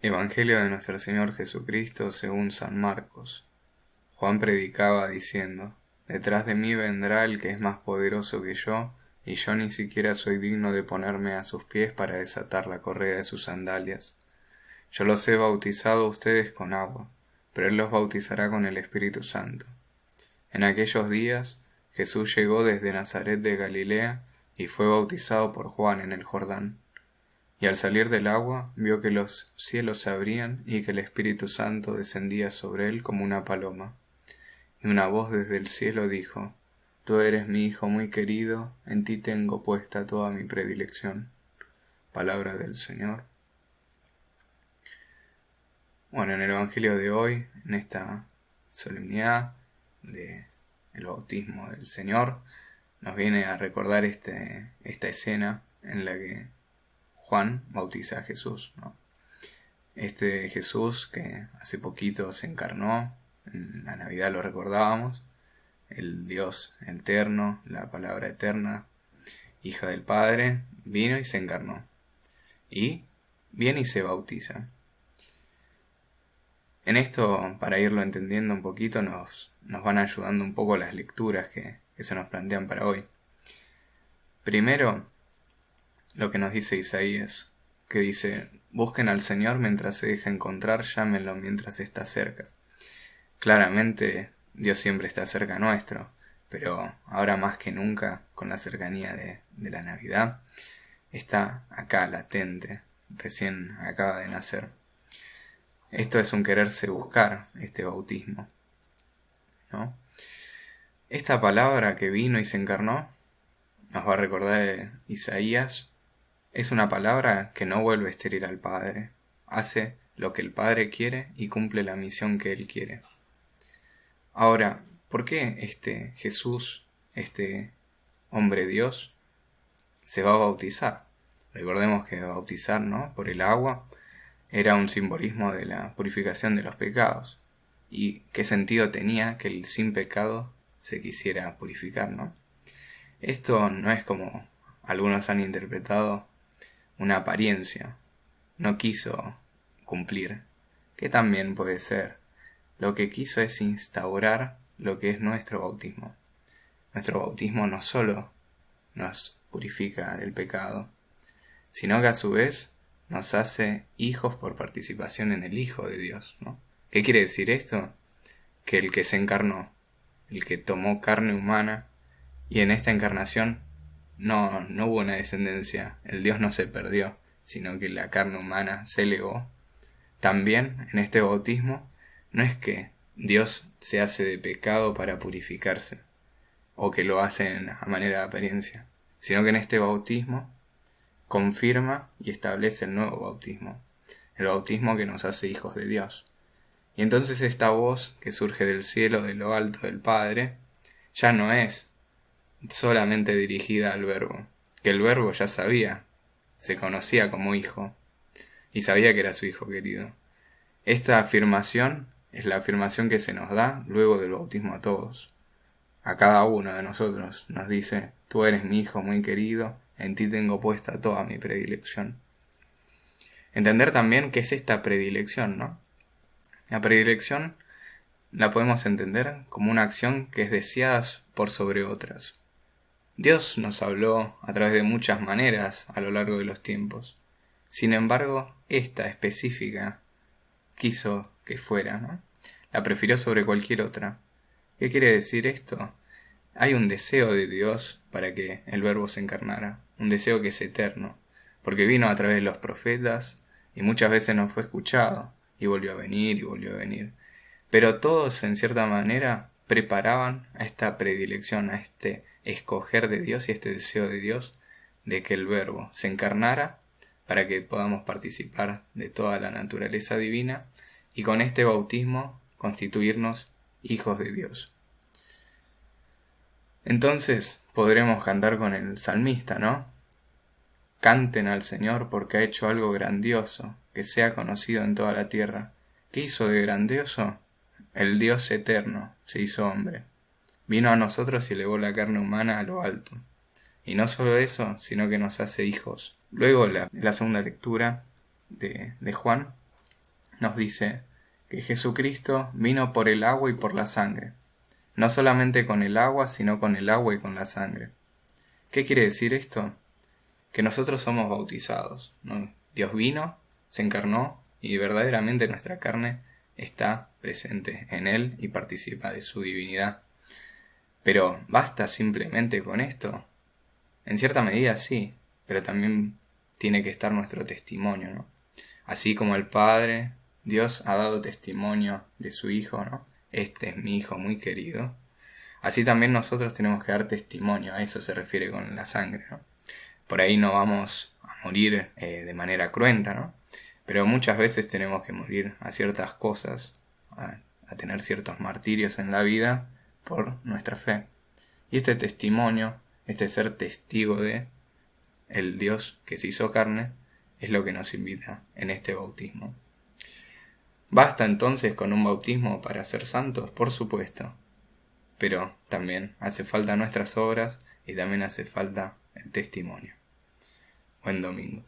Evangelio de nuestro Señor Jesucristo según San Marcos. Juan predicaba diciendo: Detrás de mí vendrá el que es más poderoso que yo, y yo ni siquiera soy digno de ponerme a sus pies para desatar la correa de sus sandalias. Yo los he bautizado a ustedes con agua, pero él los bautizará con el Espíritu Santo. En aquellos días Jesús llegó desde Nazaret de Galilea y fue bautizado por Juan en el Jordán. Y al salir del agua, vio que los cielos se abrían y que el Espíritu Santo descendía sobre él como una paloma. Y una voz desde el cielo dijo: Tú eres mi Hijo muy querido, en ti tengo puesta toda mi predilección. Palabra del Señor. Bueno, en el Evangelio de hoy, en esta solemnidad del bautismo del Señor, nos viene a recordar esta escena en la que Juan bautiza a Jesús, ¿no? Este Jesús que hace poquito se encarnó, en la Navidad lo recordábamos, el Dios eterno, la palabra eterna, hija del Padre, vino y se encarnó. Y viene y se bautiza. En esto, para irlo entendiendo un poquito, nos van ayudando un poco las lecturas que se nos plantean para hoy. Primero, lo que nos dice Isaías, que dice: busquen al Señor mientras se deja encontrar, llámenlo mientras está cerca. Claramente Dios siempre está cerca nuestro, pero ahora más que nunca, con la cercanía de la Navidad, está acá latente, recién acaba de nacer. Esto es un quererse buscar, este bautismo, ¿no? Esta palabra que vino y se encarnó, nos va a recordar Isaías, es una palabra que no vuelve estéril al Padre. Hace lo que el Padre quiere y cumple la misión que Él quiere. Ahora, ¿por qué este Jesús, este hombre Dios, se va a bautizar? Recordemos que bautizar, ¿no?, por el agua era un simbolismo de la purificación de los pecados. ¿Y qué sentido tenía que el sin pecado se quisiera purificar, no? Esto no es como algunos han interpretado una apariencia, no quiso cumplir, que también puede ser. Lo que quiso es instaurar lo que es nuestro bautismo. Nuestro bautismo no solo nos purifica del pecado, sino que a su vez nos hace hijos por participación en el Hijo de Dios, ¿no? ¿Qué quiere decir esto? Que el que se encarnó, el que tomó carne humana, y en esta encarnación no hubo una descendencia, el Dios no se perdió, sino que la carne humana se elevó. También en este bautismo no es que Dios se hace de pecado para purificarse, o que lo hace a manera de apariencia, sino que en este bautismo confirma y establece el nuevo bautismo, el bautismo que nos hace hijos de Dios. Y entonces esta voz que surge del cielo, de lo alto del Padre, ya no es solamente dirigida al Verbo, que el Verbo ya sabía, se conocía como hijo, y sabía que era su hijo querido. Esta afirmación es la afirmación que se nos da luego del bautismo a todos. A cada uno de nosotros nos dice: tú eres mi hijo muy querido, en ti tengo puesta toda mi predilección. Entender también qué es esta predilección, ¿no? La predilección la podemos entender como una acción que es deseada por sobre otras. Dios nos habló a través de muchas maneras a lo largo de los tiempos. Sin embargo, esta específica quiso que fuera, ¿no? La prefirió sobre cualquier otra. ¿Qué quiere decir esto? Hay un deseo de Dios para que el Verbo se encarnara, un deseo que es eterno, porque vino a través de los profetas y muchas veces no fue escuchado, y volvió a venir y volvió a venir. Pero todos, en cierta manera, preparaban a esta predilección, a este escoger de Dios y este deseo de Dios de que el Verbo se encarnara para que podamos participar de toda la naturaleza divina y con este bautismo constituirnos hijos de Dios. Entonces podremos cantar con el salmista, ¿no? Canten al Señor porque ha hecho algo grandioso, que sea conocido en toda la tierra. ¿Qué hizo de grandioso? El Dios eterno se hizo hombre. Vino a nosotros y elevó la carne humana a lo alto. Y no solo eso, sino que nos hace hijos. Luego la segunda lectura de Juan nos dice que Jesucristo vino por el agua y por la sangre. No solamente con el agua, sino con el agua y con la sangre. ¿Qué quiere decir esto? Que nosotros somos bautizados, ¿no? Dios vino, se encarnó y verdaderamente nuestra carne está presente en Él y participa de su divinidad. Pero ¿basta simplemente con esto? En cierta medida sí, pero también tiene que estar nuestro testimonio, ¿no? Así como el Padre, Dios ha dado testimonio de su Hijo, ¿no? Este es mi Hijo muy querido. Así también nosotros tenemos que dar testimonio, a eso se refiere con la sangre, ¿no? Por ahí no vamos a morir de manera cruenta, ¿no? Pero muchas veces tenemos que morir a ciertas cosas, a tener ciertos martirios en la vida por nuestra fe. Y este testimonio, este ser testigo de el Dios que se hizo carne, es lo que nos invita en este bautismo. ¿Basta entonces con un bautismo para ser santos? Por supuesto. Pero también hace falta nuestras obras y también hace falta el testimonio. Buen domingo.